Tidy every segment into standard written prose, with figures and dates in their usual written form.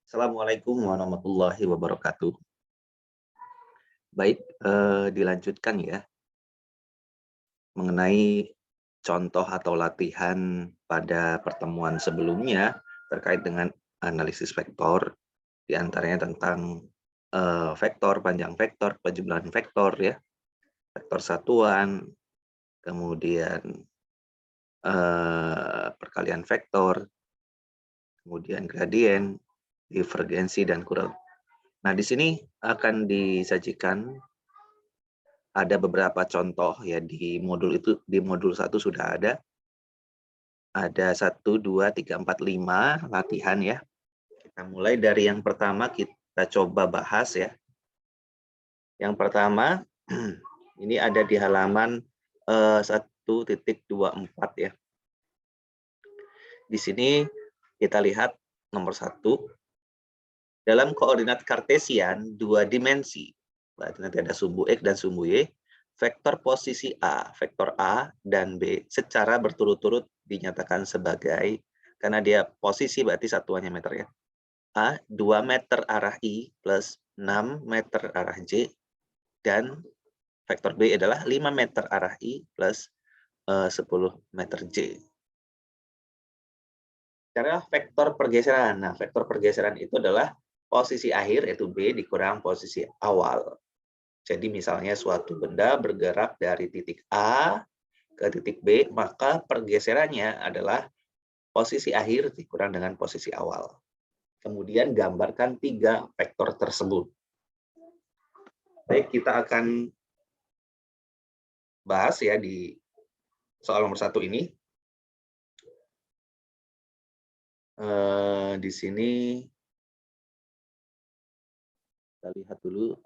Assalamualaikum warahmatullahi wabarakatuh. Baik, dilanjutkan ya, mengenai contoh atau latihan pada pertemuan sebelumnya terkait dengan analisis vektor, di antaranya tentang vektor, panjang vektor, penjumlahan vektor ya, vektor satuan, kemudian perkalian vektor, kemudian gradien, divergensi dan kurang. Nah, di sini akan disajikan ada beberapa contoh ya di modul itu, di modul 1 sudah ada. Ada 1, 2, 3, 4, 5 latihan ya. Kita mulai dari yang pertama, kita coba bahas ya. Yang pertama, ini ada di halaman 1.24 ya. Di sini kita lihat nomor 1, dalam koordinat kartesian 2 dimensi, berarti nanti ada sumbu X dan sumbu Y, vektor posisi A, vektor A dan B secara berturut-turut dinyatakan sebagai, karena dia posisi berarti satuannya meter ya. A 2 meter arah I plus 6 meter arah J, dan vektor B adalah 5 meter arah I plus 10 meter J. Cara vektor pergeseran. Nah, vektor pergeseran itu adalah posisi akhir yaitu B dikurang posisi awal. Jadi misalnya suatu benda bergerak dari titik A ke titik B, maka pergeserannya adalah posisi akhir dikurang dengan posisi awal. Kemudian gambarkan 3 vektor tersebut. Baik, kita akan bahas ya di soal nomor 1 ini. Di sini kita lihat dulu.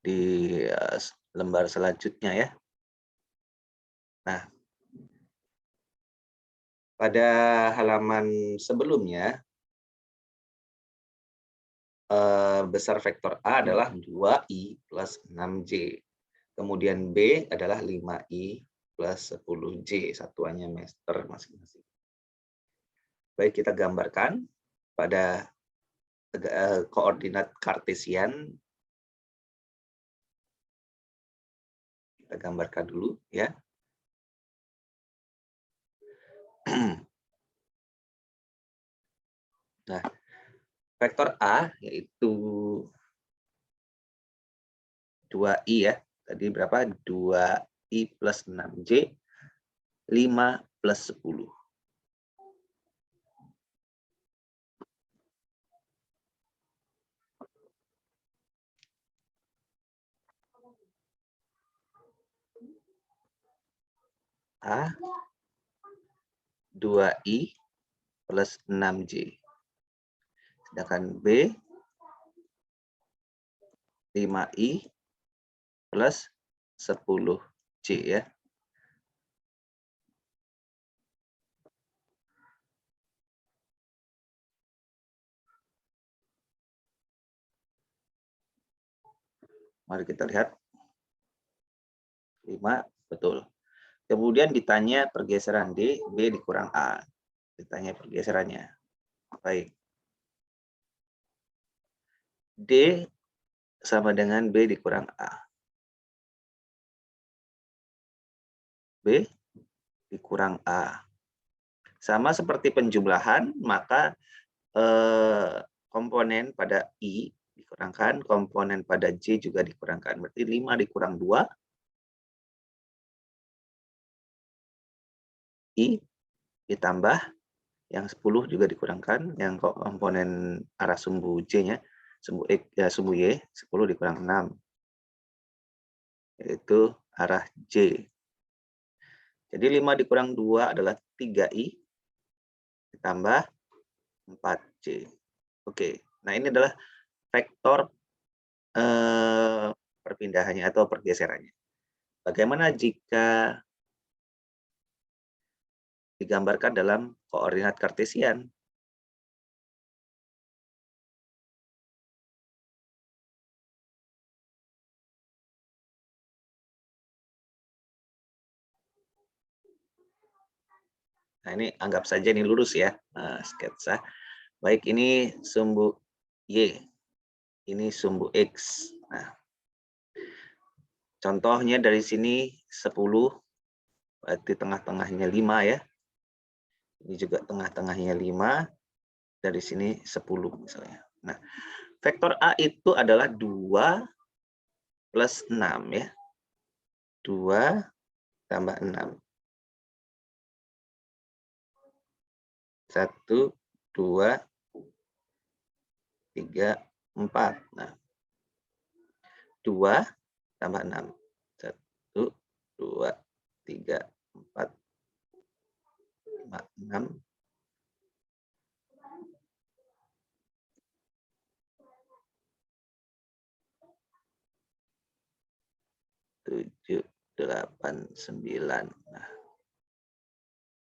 Di lembar selanjutnya ya. Nah, pada halaman sebelumnya, besar vektor A adalah 2i plus 6j. Kemudian B adalah 5i plus 10j, satuannya meter masing-masing. Baik, kita gambarkan pada koordinat kartesian. Kita gambarkan dulu ya. Nah, vektor A yaitu 2i ya. Tadi berapa? 2i plus 6j, 5 plus 10. A 2i plus 6j. Sedangkan B 5i plus 10j ya. Mari kita lihat. 5, betul. Kemudian ditanya pergeseran D, B dikurang A. Ditanya pergeserannya. Baik. D sama dengan B dikurang A. B dikurang A. Sama seperti penjumlahan, maka komponen pada I dikurangkan, komponen pada J juga dikurangkan. Berarti 5 dikurang 2, I ditambah, yang 10 juga dikurangkan, yang komponen arah sumbu J-nya, sumbu X, ya, sumbu Y, 10 dikurang 6, yaitu arah J. Jadi 5 dikurang 2 adalah 3I, ditambah 4J. Oke, nah ini adalah vektor perpindahannya atau pergeserannya. Bagaimana jika digambarkan dalam koordinat kartesian? Nah, ini anggap saja ini lurus ya, sketsa. Baik, ini sumbu Y, ini sumbu X. Nah, contohnya dari sini 10, berarti tengah-tengahnya 5 ya. Ini juga tengah-tengahnya 5, dari sini 10 misalnya. Nah, vektor A itu adalah 2 plus 6 ya. 2 tambah 6. 1, 2, 3, 4. Nah, 2 tambah 6. 1, 2, 3, 4, 5, 6. 7, 8, 9. Nah,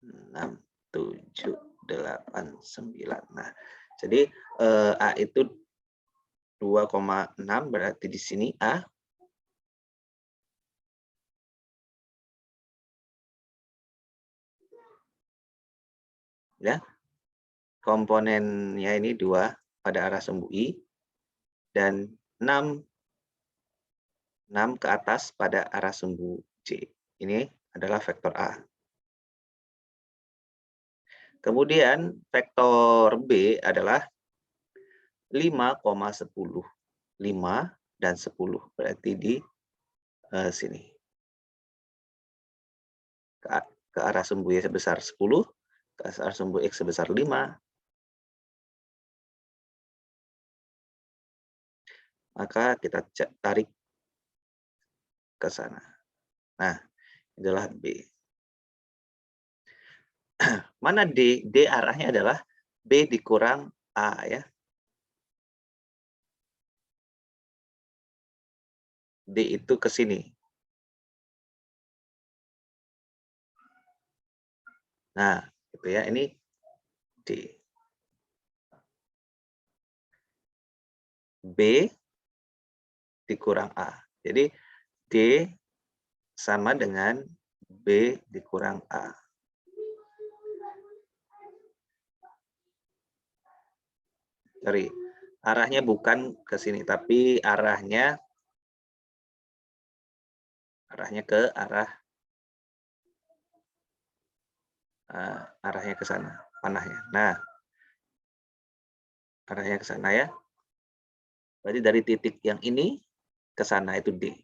6, 7, 8, 9. Nah, jadi A itu 2,6 berarti di sini A ya. Komponennya ini 2 pada arah sumbu I dan 6 ke atas pada arah sumbu C. Ini adalah vektor A. Kemudian vektor B adalah 5,10. 5 dan 10 berarti di sini. Ke arah sumbu Y sebesar 10, ke arah sumbu X sebesar 5. Maka kita tarik ke sana. Nah, adalah B. Mana D? D arahnya adalah B dikurang A ya. D itu ke sini. Nah, gitu ya. Ini D. B dikurang A. Jadi D sama dengan B dikurang A. Sorry, arahnya bukan ke sini, tapi arahnya ke arah arahnya ke sana, panahnya. Nah, arahnya ke sana ya. Berarti dari titik yang ini ke sana itu D.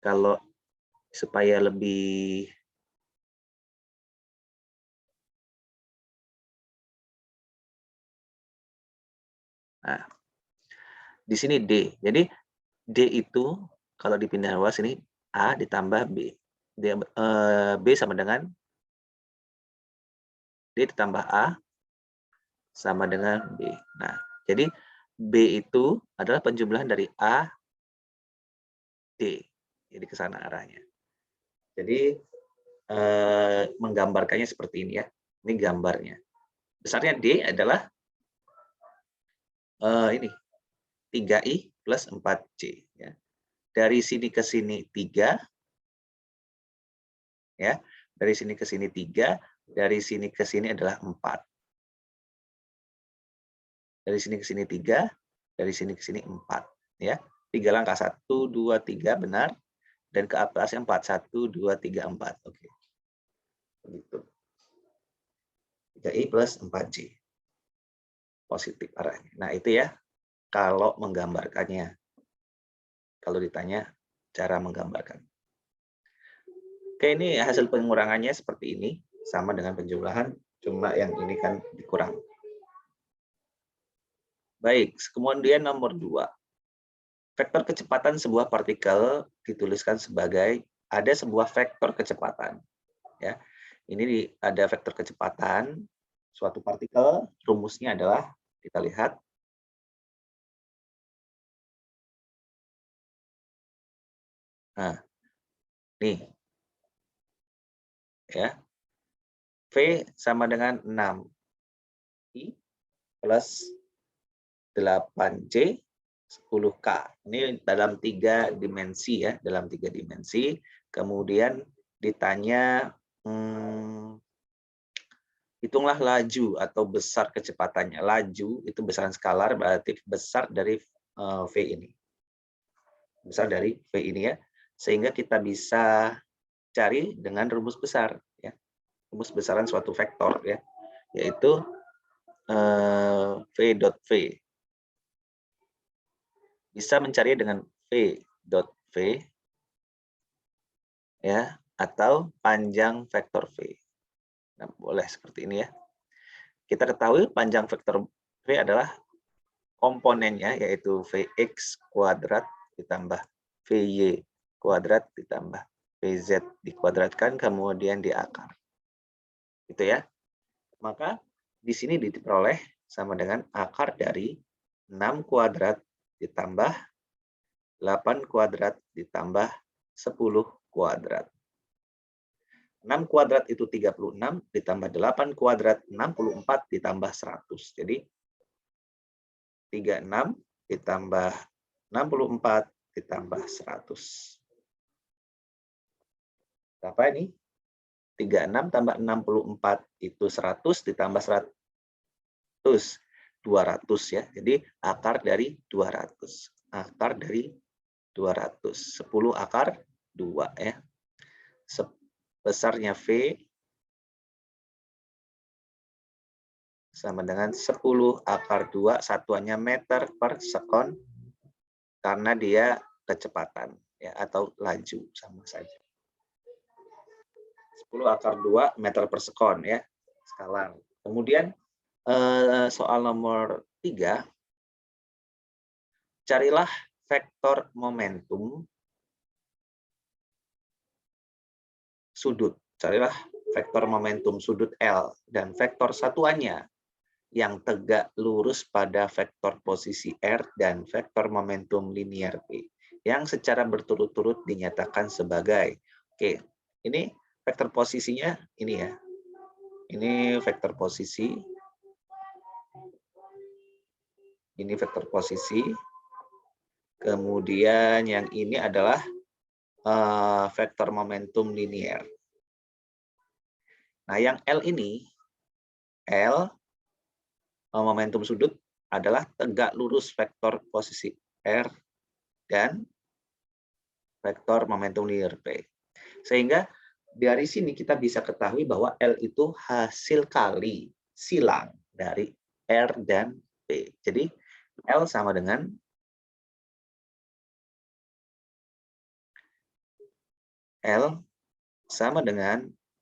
Kalau supaya lebih nah, di sini D. Jadi D itu kalau dipindah luas ini A ditambah B. B sama dengan D ditambah A sama dengan B. Nah, jadi B itu adalah penjumlahan dari A, D. Jadi ke sana arahnya. Jadi menggambarkannya seperti ini ya. Ini gambarnya. Besarnya D adalah ini 3I plus 4C. Ya. Dari sini ke sini 3. Ya. Dari sini ke sini 3. Dari sini ke sini adalah 4. Dari sini ke sini 3. Dari sini ke sini 4. Ya. 3 langkah. 1, 2, 3 benar. Dan ke atasnya 4. 1, 2, 3, 4. Oke. Begitu. 3I plus 4C. Positif arahnya. Nah, itu ya. Kalau menggambarkannya. Kalau ditanya cara menggambarkan. Oke, ini hasil pengurangannya seperti ini. Sama dengan penjumlahan, cuma yang ini kan dikurang. Baik, kemudian nomor 2. Vektor kecepatan sebuah partikel dituliskan sebagai ada sebuah vektor kecepatan. Ya, ini ada vektor kecepatan suatu partikel. Rumusnya adalah kita lihat. Nah, nih ya. V sama dengan 6 I plus 8C 10K. Ini dalam 3 dimensi ya, dalam 3 dimensi. Kemudian ditanya hitunglah laju atau besar kecepatannya. Laju itu besaran skalar berarti besar dari V ini. Besar dari V ini ya. Sehingga kita bisa cari dengan rumus besar ya. Rumus besaran suatu vektor ya, yaitu V dot V. Bisa mencari dengan V dot V ya, atau panjang vektor V. Nah, boleh seperti ini ya. Kita ketahui panjang vektor V adalah komponennya, yaitu Vx kuadrat ditambah Vy kuadrat ditambah Vz dikuadratkan kemudian diakar. Gitu ya. Maka di sini diperoleh sama dengan akar dari 6 kuadrat ditambah 8 kuadrat ditambah 10 kuadrat. 6 kuadrat itu 36 ditambah 8 kuadrat 64 ditambah 100. Jadi 36 ditambah 64 ditambah 100. Berapa ini? 36 tambah 64 itu 100 ditambah 100. 200 ya. Jadi akar dari 200. Akar dari 200. 10 akar 2 ya. Besarnya V sama dengan 10 akar 2, satuannya meter per sekon karena dia kecepatan ya, atau laju sama saja. 10 akar 2 meter per sekon ya, skalar. Kemudian soal nomor 3, carilah vektor momentum sudut. Carilah vektor momentum sudut L dan vektor satuannya yang tegak lurus pada vektor posisi R dan vektor momentum linier P yang secara berturut-turut dinyatakan sebagai. Oke, ini vektor posisinya ini ya. Ini vektor posisi. Ini vektor posisi. Kemudian yang ini adalah vektor momentum linier. Nah, yang L ini, L momentum sudut adalah tegak lurus vektor posisi R dan vektor momentum linier P. Sehingga dari sini kita bisa ketahui bahwa L itu hasil kali silang dari R dan P. Jadi L sama dengan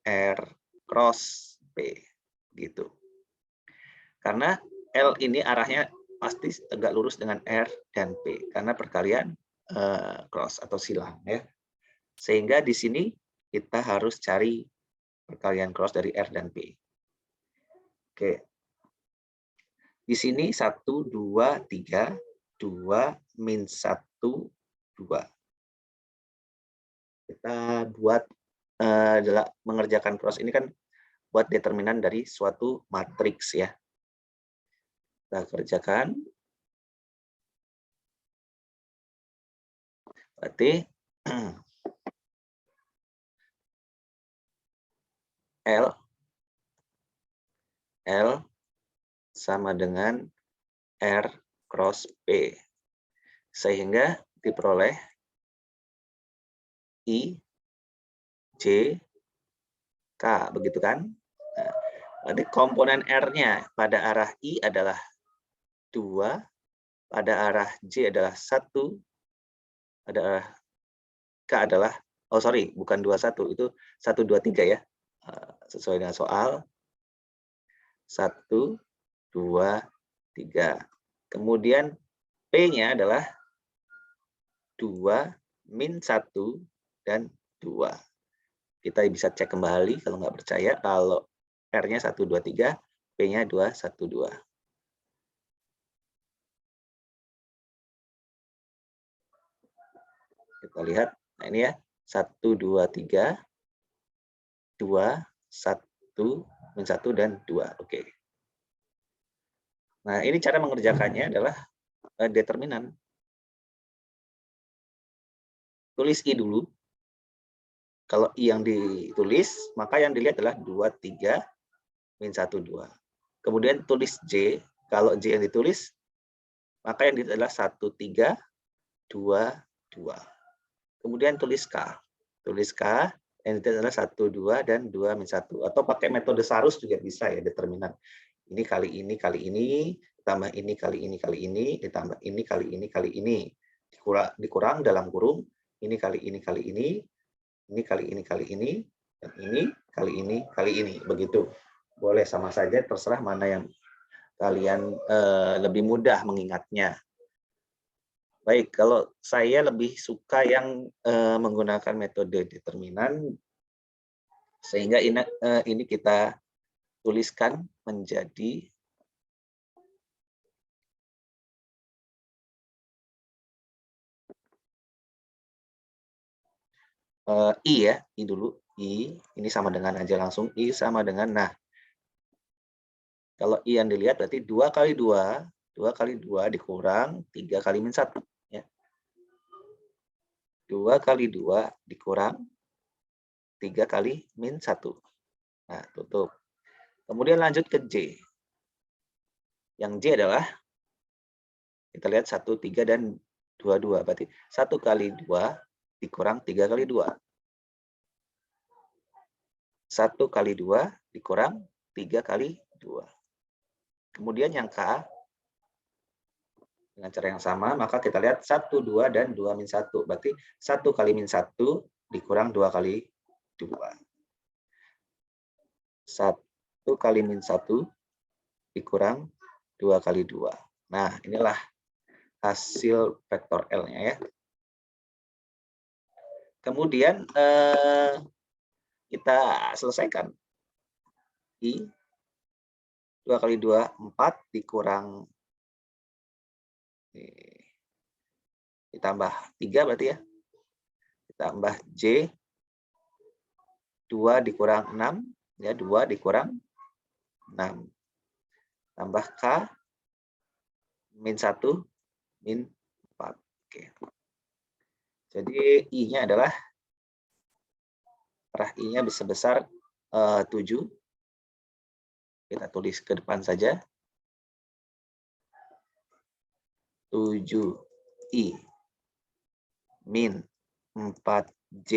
R cross P gitu. Karena L ini arahnya pasti tegak lurus dengan R dan P karena perkalian cross atau silang ya. Sehingga di sini kita harus cari perkalian cross dari R dan P. Oke. Di sini 1 2 3 2 min 1 2. Kita buat mengerjakan cross ini kan buat determinan dari suatu matriks ya. Kita kerjakan. Berarti L sama dengan R cross P. Sehingga diperoleh I, J, K. Begitu kan? Nah, jadi komponen R-nya pada arah I adalah 2, pada arah J adalah 1, pada arah K adalah, bukan 21, itu 1, 2, 3 ya. Sesuai dengan soal. 1, 2, 3. Kemudian P-nya adalah 2, min 1, dan 2. Kita bisa cek kembali kalau nggak percaya. Kalau R-nya 1, 2, 3, P-nya 2, 1, 2. Kita lihat, nah ini ya, 1, 2, 3, 2, 1, min 1, dan 2. Oke. Nah, ini cara mengerjakannya adalah determinan. Tulis I dulu. Kalau I yang ditulis, maka yang dilihat adalah 2, 3, min 1, 2. Kemudian tulis J, kalau J yang ditulis, maka yang ditulis adalah 1, 3, 2, 2. Kemudian tulis K. Tulis K, yang ditulis adalah 1, 2, dan 2 min 1. Atau pakai metode Sarus juga bisa ya, determinan. Ini kali ini, ditambah ini kali ini, ditambah ini kali ini. Dikurang dalam kurung, ini kali ini, ini kali ini, dan ini kali ini. Begitu. Boleh sama saja, terserah mana yang kalian lebih mudah mengingatnya. Baik, kalau saya lebih suka yang menggunakan metode determinan, sehingga ini kita tuliskan menjadi I ya, I dulu. I, ini sama dengan aja langsung. I sama dengan, nah, kalau I yang dilihat berarti 2 kali 2, 2 kali 2 dikurang 3 kali min 1. Ya. 2 kali 2 dikurang 3 kali min 1. Nah, tutup. Kemudian lanjut ke J. Yang J adalah, kita lihat 1, 3, dan 2, 2. Berarti 1 kali 2 dikurang 3 kali 2. 1 kali 2 dikurang 3 kali 2. Kemudian yang K, dengan cara yang sama, maka kita lihat 1, 2, dan 2 min 1. Berarti 1 kali min 1 dikurang 2 kali 2. 1 kali min 1 dikurang 2 kali 2. Nah, inilah hasil vektor L-nya ya. Kemudian kita selesaikan. I 2 kali 2, 4 dikurang ditambah 3 berarti ya. Ditambah J 2 dikurang 6 ya, 2 dikurang 6. Tambah K min 1 min 4. Oke. Jadi I-nya adalah I-nya sebesar 7. Kita tulis ke depan saja. 7I min 4J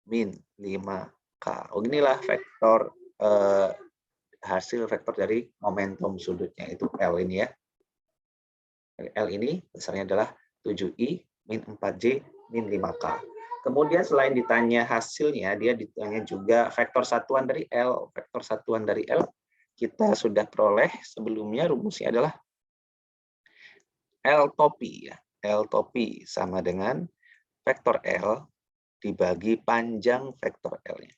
min 5K. Oh, inilah vektor hasil vektor dari momentum sudutnya, itu L ini ya. L ini besarnya adalah 7I min 4J min 5K. Kemudian selain ditanya hasilnya, dia ditanya juga vektor satuan dari L. Vektor satuan dari L kita sudah peroleh sebelumnya, rumusnya adalah L topi ya. L topi sama dengan vektor L dibagi panjang vektor L-nya.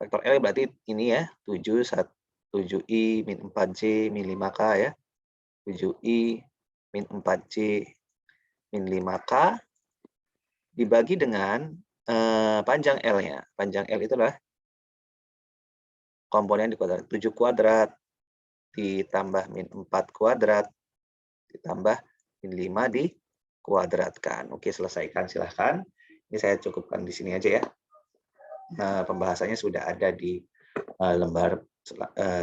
Vektor L berarti ini ya, 7I min 4J min 5K ya. 7I min 4J min 5K dibagi dengan panjang L-nya. Panjang L itu adalah komponen di kuadrat. 7 kuadrat ditambah min 4 kuadrat ditambah min 5 dikuadratkan. Oke, selesaikan silahkan. Ini saya cukupkan di sini aja ya. Pembahasannya sudah ada di lembar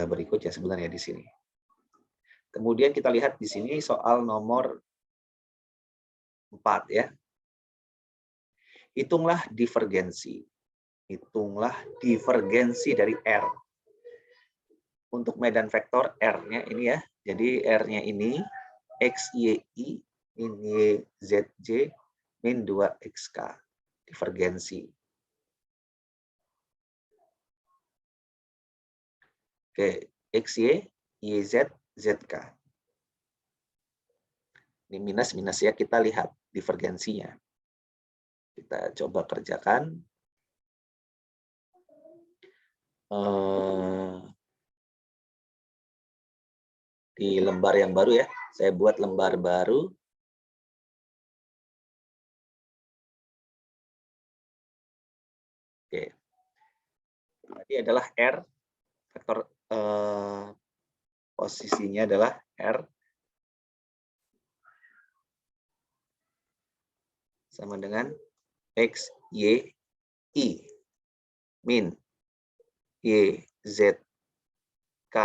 berikut ya sebenarnya di sini. Kemudian kita lihat di sini soal nomor 4 ya. Hitunglah divergensi. Hitunglah divergensi dari R. Untuk medan vektor R-nya ini ya. Jadi R-nya ini XYI min YZJ min 2XK. Divergensi. Oke, XY, YZ, ZK. Ini minus-minus ya, kita lihat divergensinya. Kita coba kerjakan. Di lembar yang baru ya. Saya buat lembar baru. Oke. Tadi adalah R, vektor posisinya adalah R sama dengan X, Y, I min Y, Z, K,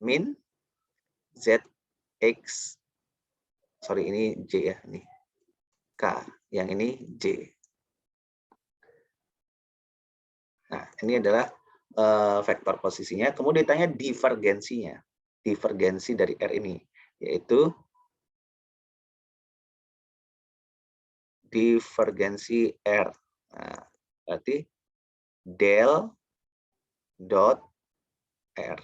min, Z, X, sorry ini J ya, ini K, yang ini J. Nah, ini adalah vektor posisinya. Kemudian ditanya divergensinya. Divergensi dari R ini, yaitu divergensi R. Nah, berarti del dot R.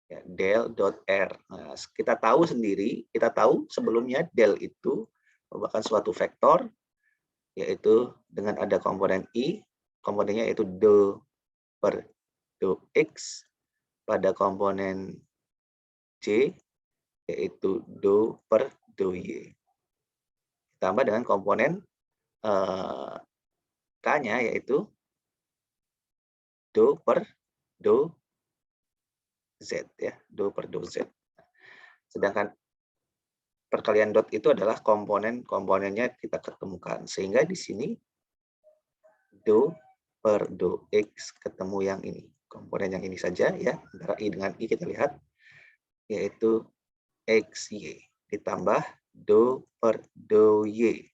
Ya, del dot R. Nah, kita tahu sendiri, kita tahu sebelumnya del itu merupakan suatu vektor, yaitu dengan ada komponen I, komponennya yaitu do per do X, pada komponen J, yaitu do per do Y. Ditambah dengan komponen K-nya, yaitu do per do Z, ya, do per do Z. Sedangkan perkalian dot itu adalah komponennya kita ketemukan. Sehingga di sini do per do X ketemu yang ini. Komponen yang ini saja, ya, antara I dengan I kita lihat, yaitu XY. Ditambah do per do Y.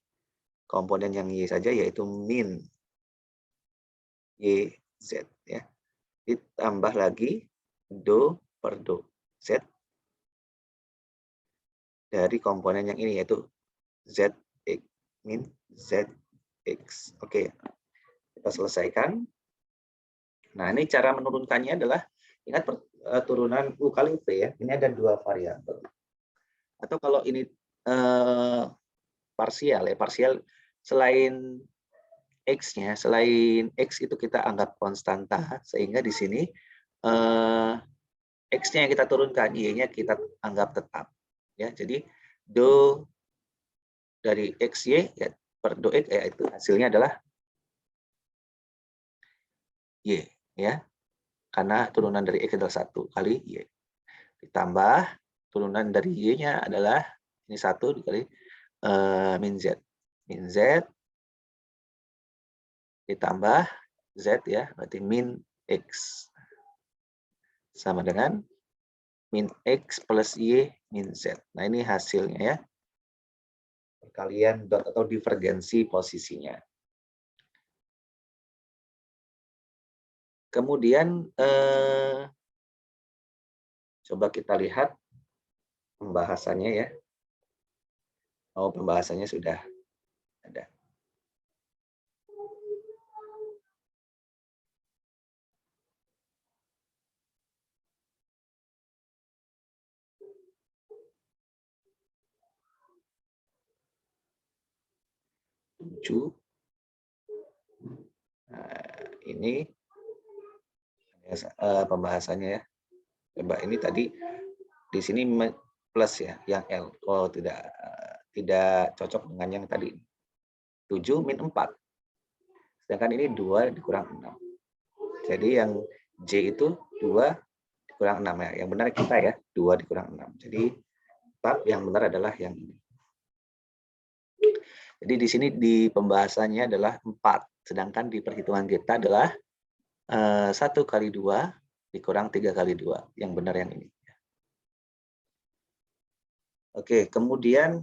Komponen yang Y saja, yaitu min YZ, ya. Ditambah lagi do per do Z dari komponen yang ini, yaitu ZX min ZX. Oke, kita selesaikan. Nah, ini cara menurunkannya adalah, ingat turunan U kali V, ya. Ini ada dua variabel. Atau kalau ini parsial, ya, parsial selain X-nya, selain X itu kita anggap konstanta, sehingga di sini X-nya yang kita turunkan, Y-nya kita anggap tetap. Ya, jadi do dari XY, ya, per do X, ya, itu hasilnya adalah Y, ya. Karena turunan dari X adalah 1 kali Y. Ditambah turunan dari Y-nya adalah ini 1 dikali min Z. Min Z ditambah Z, ya, berarti min X. Sama dengan min X plus Y min Z. Nah, ini hasilnya, ya. Perkalian dot atau divergensi posisinya. Kemudian coba kita lihat pembahasannya, ya. Oh, pembahasannya sudah ada. Nah, ini pembahasannya, ya. Coba ini tadi di sini plus, ya, yang L. Oh, tidak cocok dengan yang tadi. 7 min 4. Sedangkan ini 2 dikurang 6. Jadi yang J itu 2 dikurang 6, ya. Yang benar kita, ya, 2 dikurang 6. Jadi tetap yang benar adalah yang ini. Jadi di sini di pembahasannya adalah 4. Sedangkan di perhitungan kita adalah 1 kali 2 dikurang 3 kali 2. Yang benar yang ini. Oke, kemudian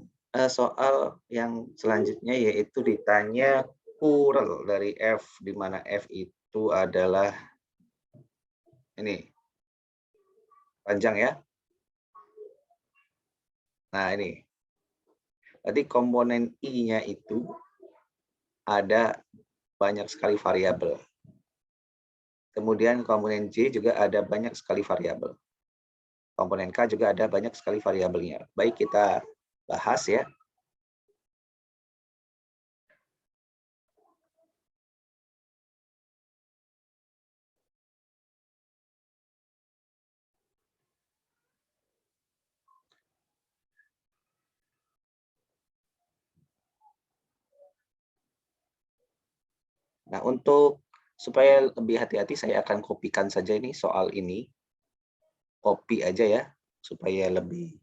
soal yang selanjutnya yaitu ditanya kurel dari F, di mana F itu adalah ini panjang, ya. Nah, ini. Berarti komponen I-nya itu ada banyak sekali variabel. Kemudian komponen J juga ada banyak sekali variabel. Komponen K juga ada banyak sekali variabelnya. Baik, kita bahas, ya. Nah, untuk supaya lebih hati-hati, saya akan kopikan saja ini soal ini. Copy aja, ya, supaya lebih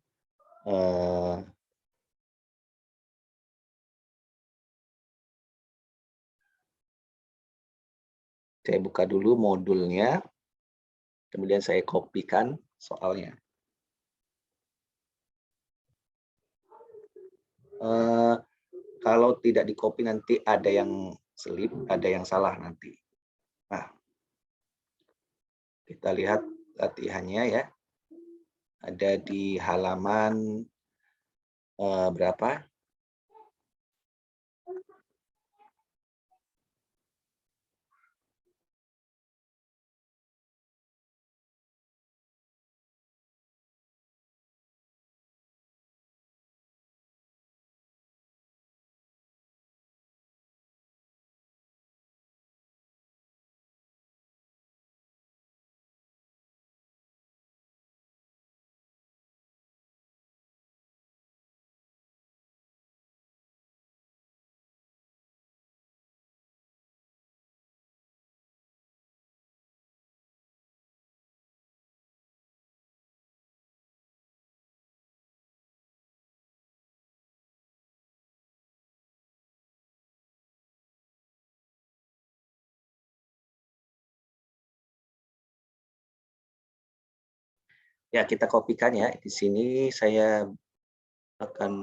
Saya buka dulu modulnya, kemudian saya kopikan soalnya. Kalau tidak di-copy nanti ada yang selip, ada yang salah nanti. Nah, kita lihat latihannya ya. Ada di halaman berapa? Ya, kita kopikan ya. Di sini saya akan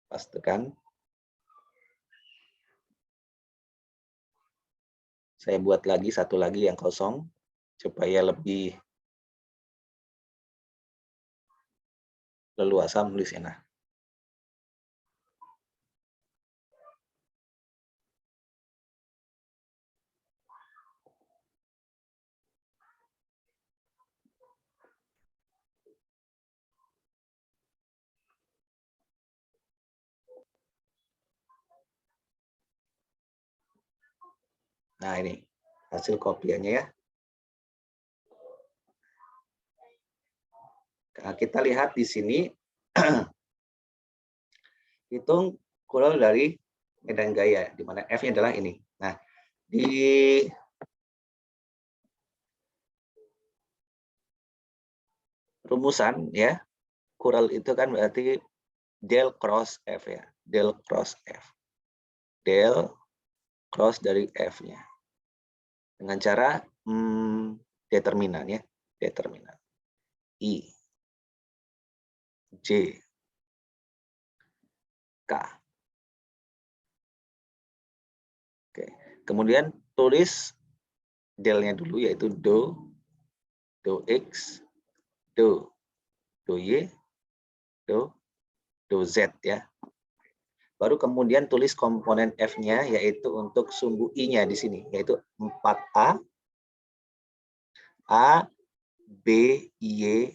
pastekan. Saya buat lagi satu lagi yang kosong supaya lebih leluasa menulisnya. Nah, ini hasil kopiannya ya. Nah, kita lihat di sini hitung kural dari medan gaya, di mana F-nya adalah ini. Nah, di rumusan ya, kural itu kan berarti del cross F ya, del cross F. Del cross dari F-nya. Dengan cara determinan ya, determinan. I, J, K. Oke. Kemudian tulis delnya dulu yaitu do X, do Y, do Z ya. Baru kemudian tulis komponen F-nya yaitu untuk sumbu I-nya di sini yaitu 4A B Y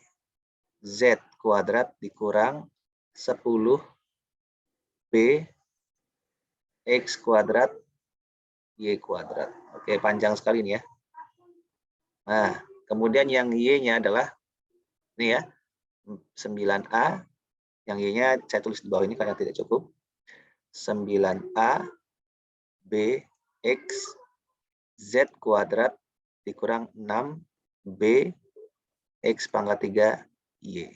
Z kuadrat dikurang 10 B X kuadrat Y kuadrat. Oke, panjang sekali ini ya. Nah, kemudian yang Y-nya adalah ini ya, 9A. Yang Y-nya saya tulis di bawah ini karena tidak cukup. 9A B X Z kuadrat dikurang 6 B X pangkat 3 Y.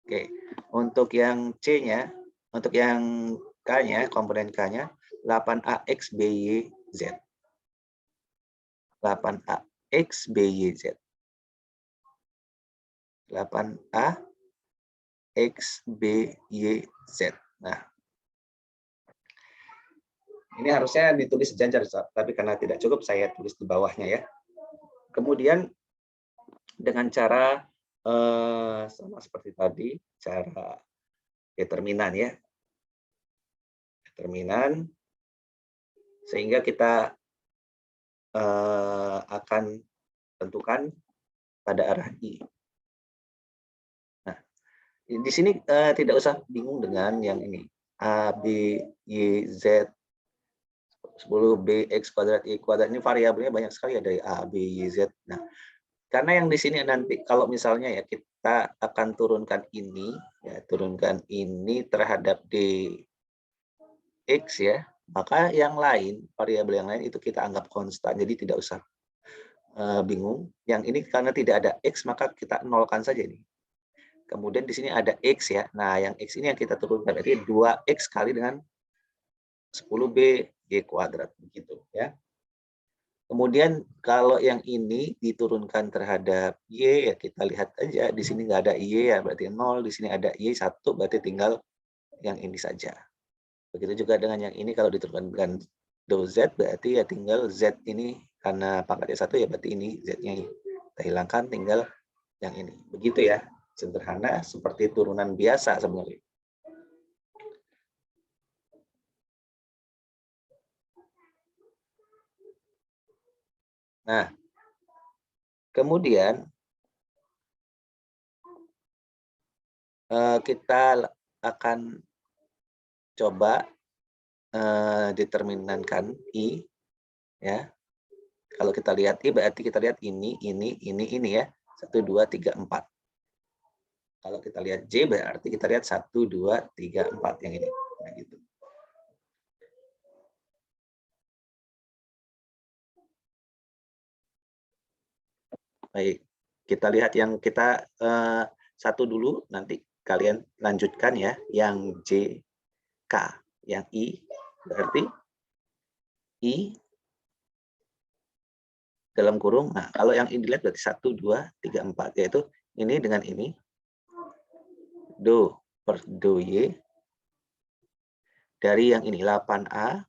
Oke, untuk yang C-nya, untuk yang K-nya, komponen K-nya, 8AX BY Z. 8AX BY Z. 8AX BY Z. Nah, ini harusnya ditulis sejajar, tapi karena tidak cukup, saya tulis di bawahnya ya. Kemudian dengan cara sama seperti tadi, cara determinan ya. Determinan, sehingga kita akan tentukan pada arah I. Nah, di sini tidak usah bingung dengan yang ini. A, B, Y, Z, 10B, X kuadrat, Y kuadrat. Ini variabelnya banyak sekali ya dari A, B, Y, Z. Nah, karena yang di sini nanti kalau misalnya ya kita akan turunkan ini, ya turunkan ini terhadap dx ya, maka yang lain, variabel yang lain itu kita anggap konstan. Jadi tidak usah bingung. Yang ini karena tidak ada x maka kita nolkan saja ini. Kemudian di sini ada x ya. Nah, yang x ini yang kita turunkan berarti 2x kali dengan 10B Y kuadrat begitu ya. Kemudian kalau yang ini diturunkan terhadap Y, ya kita lihat aja di sini nggak ada Y ya berarti 0, di sini ada Y 1 berarti tinggal yang ini saja. Begitu juga dengan yang ini kalau diturunkan dengan do Z berarti ya tinggal Z ini karena pangkatnya 1 ya berarti ini Z-nya kita hilangkan tinggal yang ini. Begitu ya. Sederhana seperti turunan biasa sebenarnya. Nah, kemudian kita akan coba determinankan I ya. Kalau kita lihat I berarti kita lihat ini ya. 1 2 3 4. Kalau kita lihat J berarti kita lihat 1 2 3 4 yang ini. Nah, gitu. Baik, kita lihat yang kita satu dulu, nanti kalian lanjutkan ya, yang JK, yang I, berarti I dalam kurung. Nah, kalau yang ini dilihat berarti 1, 2, 3, 4, yaitu ini dengan ini, do per do Y, dari yang ini 8A,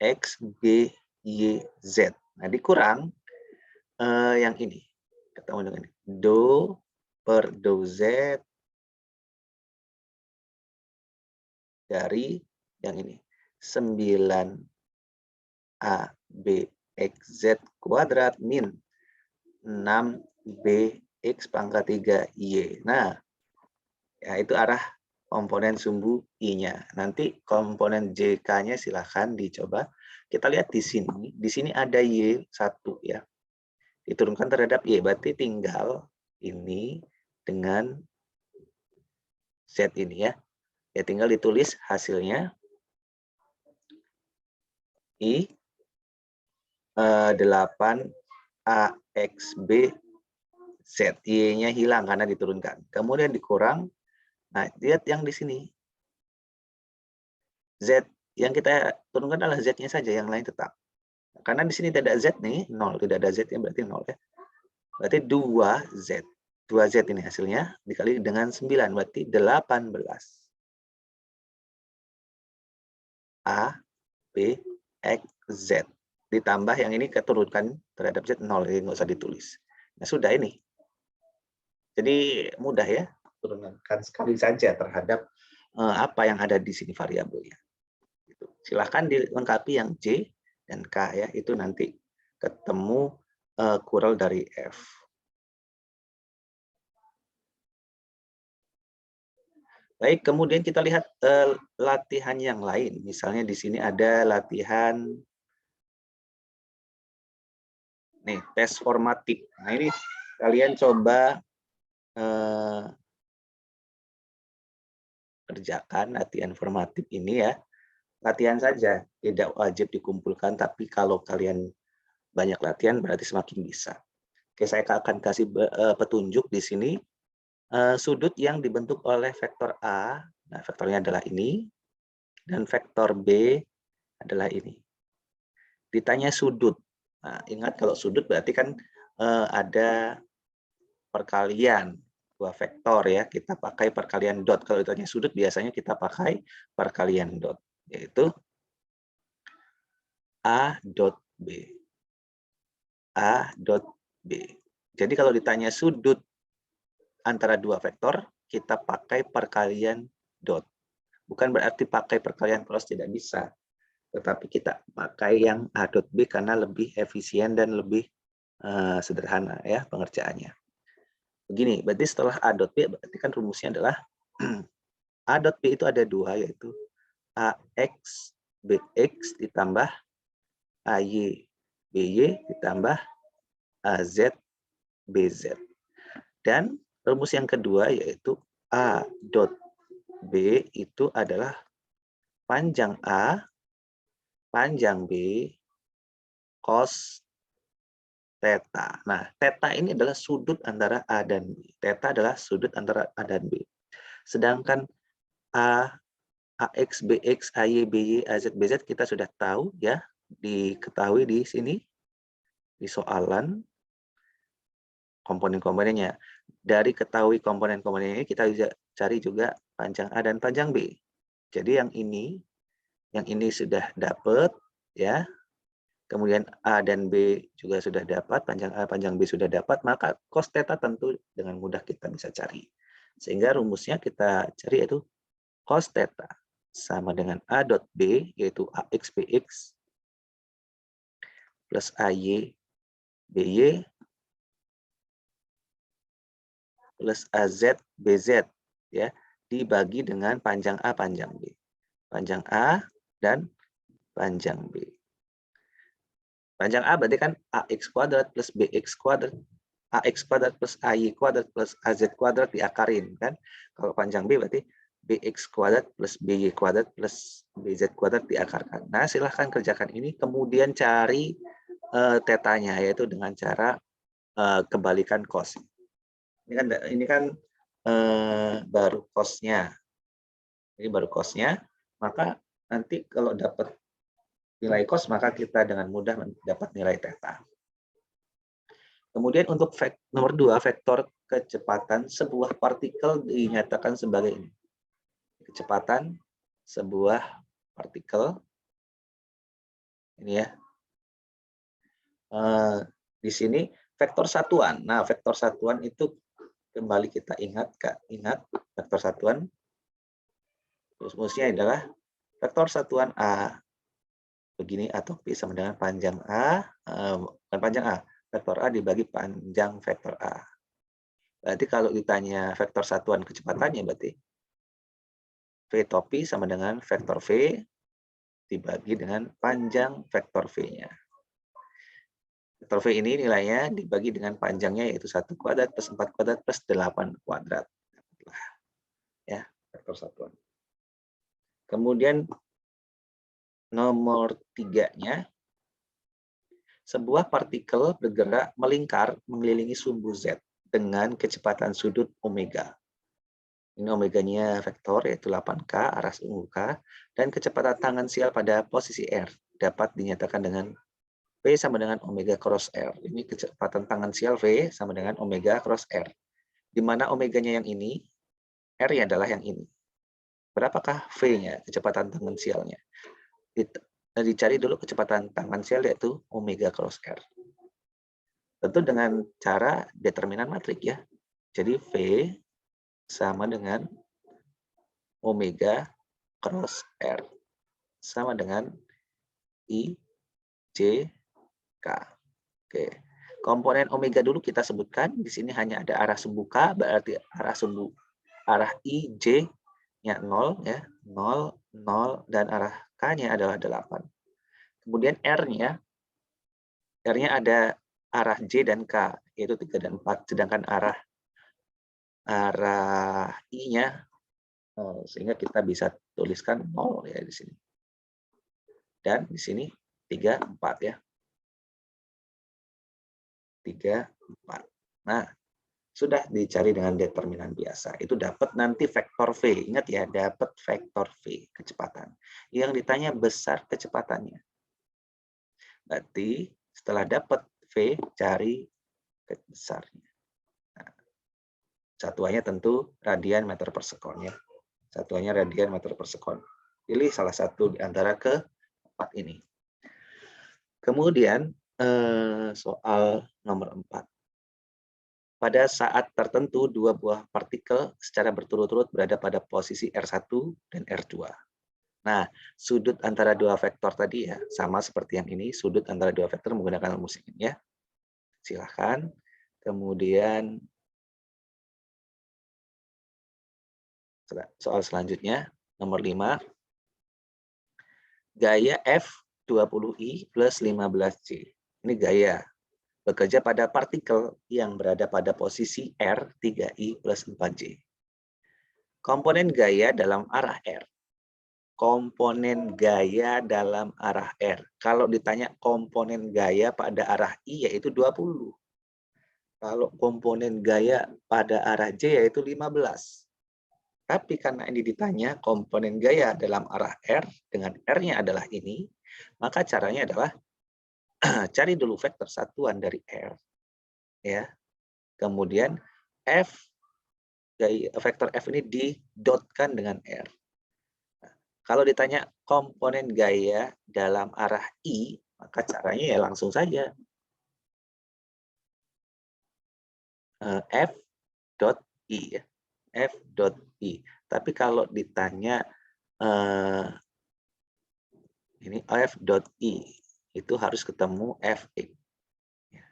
X, B, Y, Z. Nah, dikurang yang ini, ketemu dengan ini, do per do Z, dari yang ini 9A B X Z kuadrat min 6B X pangkat 3 Y. Nah, ya itu arah komponen sumbu I-nya. Nanti komponen JK-nya silahkan dicoba. Kita lihat di sini. Di sini ada Y1 ya. Diturunkan terhadap Y. Berarti tinggal ini dengan Z ini ya. Ya tinggal ditulis hasilnya. I 8AXB Z. Y-nya hilang karena diturunkan. Kemudian dikurang. Nah, lihat yang di sini. Z yang kita turunkan adalah Z-nya saja, yang lain tetap. Karena di sini tidak ada Z nih, 0. Tidak ada Z, yang berarti 0 ya. Berarti 2Z. 2Z ini hasilnya dikali dengan 9, berarti 18. A, B, X, Z. Ditambah yang ini keturunkan terhadap Z 0, jadi nggak usah ditulis. Nah, sudah ini. Jadi mudah ya, turunkan sekali saja terhadap apa yang ada di sini variabelnya. Silahkan dilengkapi yang J dan K ya, itu nanti ketemu kural dari F. Baik, kemudian kita lihat latihan yang lain. Misalnya di sini ada latihan nih, tes formatif. Nah, ini kalian coba kerjakan latihan formatif ini ya. Latihan saja, tidak wajib dikumpulkan, tapi kalau kalian banyak latihan berarti semakin bisa. Oke, saya akan kasih petunjuk di sini. Sudut yang dibentuk oleh vektor A, nah vektornya adalah ini, dan vektor B adalah ini. Ditanya sudut. Nah, ingat kalau sudut berarti kan ada perkalian dua vektor ya, kita pakai perkalian dot. Kalau ditanya sudut biasanya kita pakai perkalian dot, yaitu A dot B. A dot B. Jadi kalau ditanya sudut antara dua vektor, kita pakai perkalian dot. Bukan berarti pakai perkalian cross, tidak bisa. Tetapi kita pakai yang A dot B karena lebih efisien dan lebih sederhana ya pengerjaannya. Begini, berarti setelah A dot B, berarti kan rumusnya adalah A dot B itu ada dua, yaitu AX BX ditambah AY BY ditambah AZ BZ. Dan rumus yang kedua yaitu A dot B itu adalah panjang A, panjang B, cos theta. Nah, theta ini adalah sudut antara A dan B. Theta adalah sudut antara A dan B. Sedangkan AX, BX, AY, BY, AZ, BZ kita sudah tahu ya, diketahui di sini di soalan komponen-komponennya. Dari ketahui komponen-komponen ini kita bisa cari juga panjang A dan panjang B. Jadi yang ini sudah dapat ya. Kemudian A dan B juga sudah dapat, panjang A, panjang B sudah dapat, maka cos theta tentu dengan mudah kita bisa cari. Sehingga rumusnya kita cari yaitu cos theta sama dengan A dot B, yaitu AX BX plus AY BY plus AZ BZ ya, dibagi dengan panjang A, panjang B. Panjang A dan panjang B. Panjang A berarti kan AX kuadrat plus BX kuadrat. AX kuadrat plus AY kuadrat plus AZ kuadrat diakarin kan. Kalau panjang B berarti BX kuadrat plus BY kuadrat plus BZ kuadrat diakarkan. Nah, silahkan kerjakan ini. Kemudian cari tetanya, yaitu dengan cara kembalikan cos. Ini kan baru cosnya. Ini baru cosnya. Maka nanti kalau dapat nilai cos, maka kita dengan mudah mendapat nilai theta. Kemudian untuk nomor 2, vektor kecepatan sebuah partikel dinyatakan sebagai ini. Kecepatan sebuah partikel. Ini ya. Di sini vektor satuan. Nah, vektor satuan itu kembali kita ingat vektor satuan. Rumusnya adalah vektor satuan A begini atau P sama dengan panjang A, bukan panjang A, vektor A dibagi panjang vektor A. Berarti kalau ditanya vektor satuan kecepatannya berarti V topi sama dengan vektor V dibagi dengan panjang vektor V-nya. Vektor V ini nilainya dibagi dengan panjangnya yaitu 1 kuadrat plus 4 kuadrat plus 8 kuadrat. Ya, vektor satuan. Kemudian nomor 3-nya, sebuah partikel bergerak melingkar mengelilingi sumbu Z dengan kecepatan sudut omega. Ini omeganya vektor yaitu 8K arah sumbu K, dan kecepatan tangensial pada posisi R dapat dinyatakan dengan V sama dengan omega cross R. Ini kecepatan tangensial V sama dengan omega cross R. Di mana omeganya yang ini, R-nya adalah yang ini. Berapakah V-nya, kecepatan tangensialnya? Dicari dulu kecepatan tangensial yaitu omega cross R. Tentu dengan cara determinan matrik ya. Jadi V sama dengan omega cross R sama dengan I J K. Oke. Komponen omega dulu kita sebutkan. Di sini hanya ada arah sumbu K, berarti arah I J-nya 0 ya, 0 0 dan arah K-nya adalah 8. Kemudian R-nya ada arah J dan K, yaitu 3 dan 4, sedangkan arah I-nya 0, sehingga kita bisa tuliskan 0 ya di sini. Dan di sini 3, 4 ya. 3, 4. Nah, sudah dicari dengan determinan biasa. Itu dapat nanti vektor V. Ingat ya, dapat vektor V, kecepatan. Yang ditanya besar kecepatannya. Berarti setelah dapat V, cari besarnya. Nah, satuannya tentu radian meter per sekon ya. Satuannya radian meter per sekon. Pilih salah satu di antara keempat ini. Kemudian soal nomor 4. Pada saat tertentu, dua buah partikel secara berturut-turut berada pada posisi R1 dan R2. Nah, sudut antara dua vektor tadi ya, sama seperti yang ini, sudut antara dua vektor menggunakan rumus ini ya. Silahkan. Kemudian soal selanjutnya, nomor 5. Gaya F20I plus 15J. Ini gaya. Bekerja pada partikel yang berada pada posisi R 3I plus 4J. Komponen gaya dalam arah R. Komponen gaya dalam arah R. Kalau ditanya komponen gaya pada arah I yaitu 20. Kalau komponen gaya pada arah J yaitu 15. Tapi karena ini ditanya komponen gaya dalam arah R dengan R-nya adalah ini, maka caranya adalah cari dulu vektor satuan dari R, ya. Kemudian vektor F ini didotkan dengan R. Nah, kalau ditanya komponen gaya dalam arah I, maka caranya ya langsung saja F dot I, ya. F dot I. Tapi kalau ditanya ini F dot I, itu harus ketemu Fx. Ya.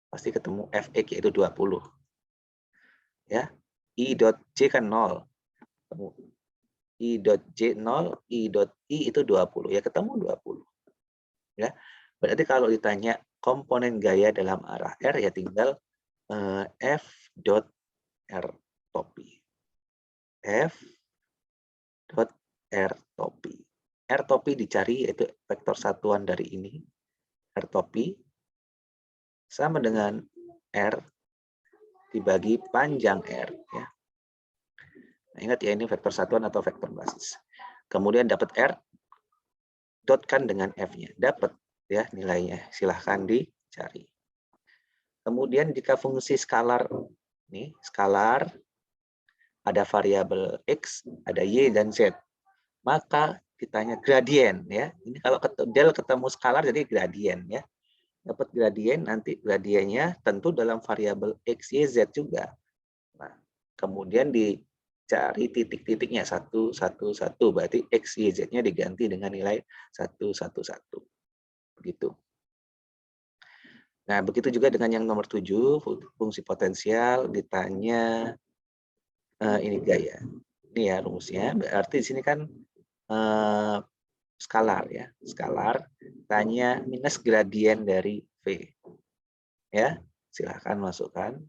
Pasti ketemu Fx yaitu 20. Ya. I dot J kan 0. Ketemu I dot J 0, I dot I itu 20. Ya ketemu 20. Ya. Berarti kalau ditanya komponen gaya dalam arah R, ya tinggal F dot R topi. F dot R topi. R topi dicari yaitu vektor satuan dari ini. R topi sama dengan R dibagi panjang R. Ya. Nah, ingat ya, ini vektor satuan atau vektor basis. Kemudian dapat R, dotkan dengan F-nya. Dapat ya nilainya. Silahkan dicari. Kemudian jika fungsi skalar, nih skalar, ada variabel X, ada Y, dan Z. Maka ditanya gradien. Ya. Ini kalau del ketemu skalar jadi gradien. Ya. Dapat gradien, nanti gradiennya tentu dalam variabel X, Y, Z juga. Nah, kemudian dicari titik-titiknya 1, 1, 1. Berarti X, Y, Z-nya diganti dengan nilai 1, 1, 1. Begitu. Nah, begitu juga dengan yang nomor 7, fungsi potensial ditanya ini gaya. Ini ya rumusnya. Berarti di sini kan skalar ya. Skalar tanya minus gradien dari V. Ya, silahkan masukkan.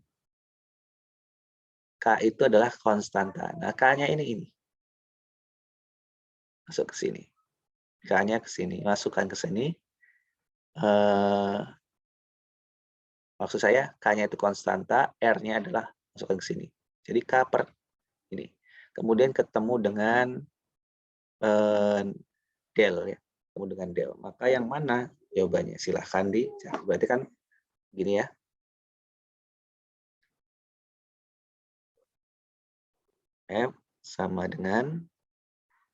K itu adalah konstanta. Nah, K-nya ini. Masuk ke sini. K-nya ke sini. Masukkan ke sini. Maksud saya, K-nya itu konstanta, R-nya adalah masukkan ke sini. Jadi K per ini. Kemudian ketemu dengan del. Ya. Ketemu dengan del. Maka yang mana jawabannya? Silahkan dicari. Berarti kan gini ya. F sama dengan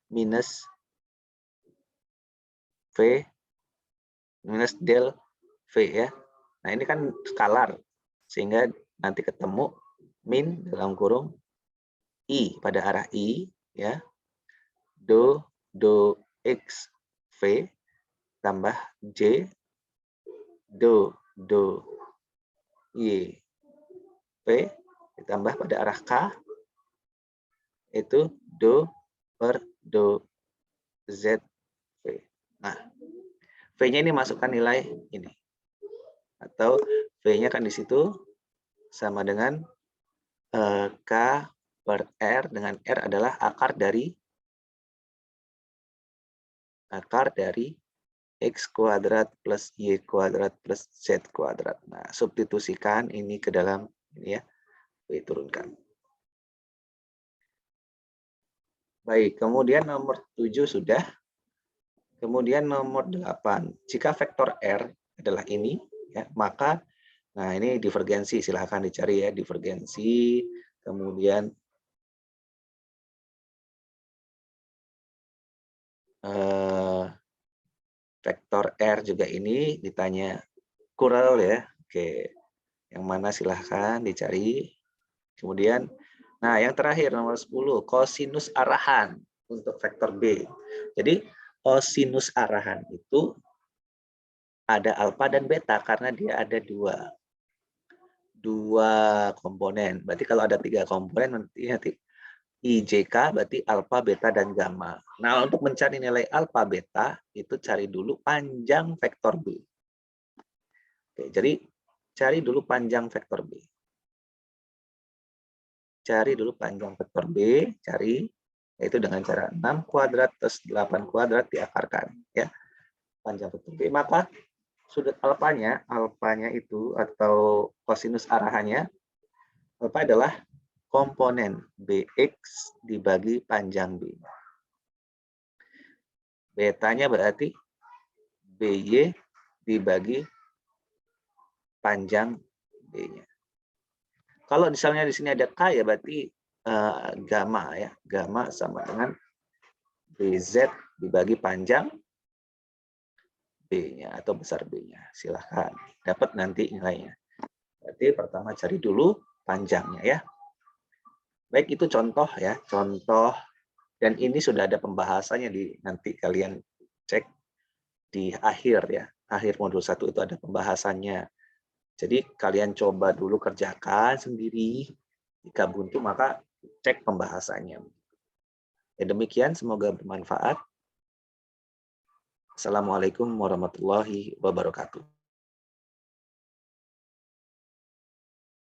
minus V minus del V ya. Nah ini kan skalar. Sehingga nanti ketemu min dalam kurung I pada arah I ya. Do X V tambah J do Y V ditambah pada arah K itu do per do Z V. Nah, V-nya ini masukkan nilai ini. Atau V-nya kan di situ sama dengan K per R, dengan R adalah akar dari X kuadrat plus Y kuadrat plus Z kuadrat. Nah, substitusikan ini ke dalam ini ya. Diturunkan. Baik, kemudian nomor 7 sudah. Kemudian nomor 8. Jika vektor R adalah ini, ya, maka nah ini divergensi, silahkan dicari ya, divergensi. Kemudian vektor R juga ini ditanya kural ya. Oke. Yang mana silahkan dicari. Kemudian, nah yang terakhir nomor 10, kosinus arahan untuk vektor B. Jadi kosinus arahan itu ada alfa dan beta karena dia ada dua komponen. Berarti kalau ada 3 komponen nanti IJK berarti alfa, beta, dan gamma. Nah, untuk mencari nilai alfa, beta, itu cari dulu panjang vektor B. Oke, jadi cari dulu panjang vektor B. Cari dulu panjang vektor B, cari, yaitu dengan cara 6 kuadrat plus 8 kuadrat diakarkan. Ya, panjang vektor B. Maka sudut alfanya itu, atau kosinus arahannya, alfa adalah komponen BX dibagi panjang B. Betanya berarti BY dibagi panjang B-nya. Kalau misalnya di sini ada K ya berarti gamma ya. Gamma sama dengan BZ dibagi panjang B-nya atau besar B-nya. Silahkan dapat nanti nilainya. Berarti pertama cari dulu panjangnya ya. Baik, itu contoh ya, contoh, dan ini sudah ada pembahasannya di nanti kalian cek di akhir ya. Akhir modul 1 itu ada pembahasannya. Jadi kalian coba dulu kerjakan sendiri. Jika buntu maka cek pembahasannya. Ya, demikian, semoga bermanfaat. Assalamualaikum warahmatullahi wabarakatuh.